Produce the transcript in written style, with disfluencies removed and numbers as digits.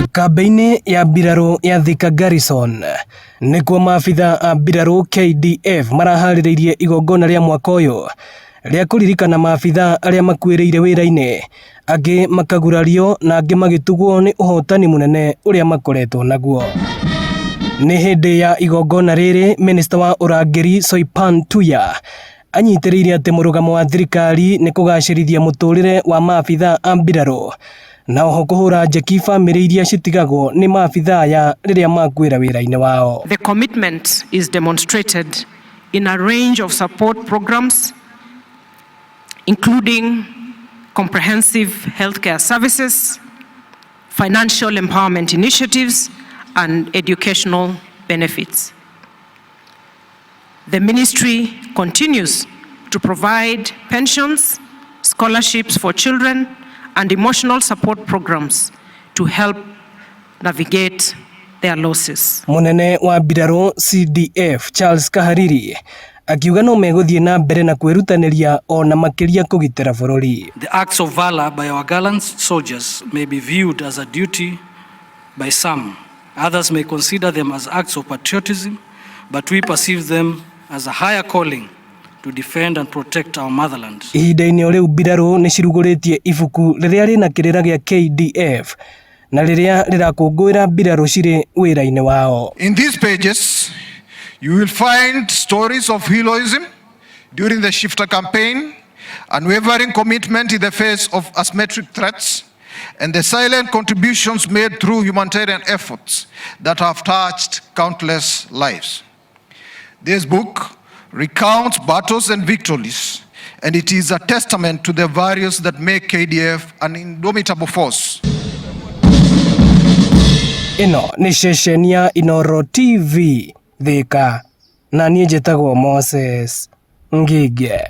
Kambeini ya mbirarũ ya Thika Garrison nĩkuo maabithaa a mbirarũ KDF maraharĩrĩirie igongona rĩa mwaka ũyũ rĩa kũririkana maabithaa arĩa makuĩrĩire wĩra-inĩ, angĩ makagurario na angĩ magĩtugwo nĩ ũhotani mũnene ũrĩa makoretwo naguo. Nĩ hĩndĩ ya igongona rĩrĩ Minista wa ũrangĩri Soipan Tuya anyitĩrĩire atĩ mũrũgamo wa thirikari nĩ kũgacĩrithia mũtũrĩre wa maabithaa a mbirarũ na oho kũhũra njeki famĩlĩ iria citigagwo nĩ maabithaa aya rĩrĩa makuĩra wĩra-inĩ wao. The commitment is demonstrated in a range of support programs including comprehensive healthcare services, financial empowerment initiatives and educational benefits. The ministry continues to provide pensions, scholarships for children and emotional support programs to help navigate their losses. Munene wa mbirarũ CDF Charles Kahariri akiuga no megũthiĩ na mbere na kwĩrutanĩria ona makĩria kũgitĩra bũrũri. The acts of valor by our gallant soldiers may be viewed as a duty by some. Others may consider them as acts of patriotism, but we perceive them as a higher calling to defend and protect our motherland. Ihinda-inĩ o rĩu mbirarũ nĩ cirugũrĩtie ibuku rĩrĩa rĩna kĩrĩra gĩa KDF na rĩrĩa rĩrakũngũĩra mbirarũ cirĩ wĩra-inĩ wao. In these pages you will find stories of heroism during the shifter campaign, unwavering commitment in the face of asymmetric threats, and the silent contributions made through humanitarian efforts that have touched countless lives. This book recounts battles and victories, and it is a testament to the values that make KDF an indomitable force. Ino nĩ ceceni ya Inooro TV Thika, na niĩ njĩtagwo Moses Ngige.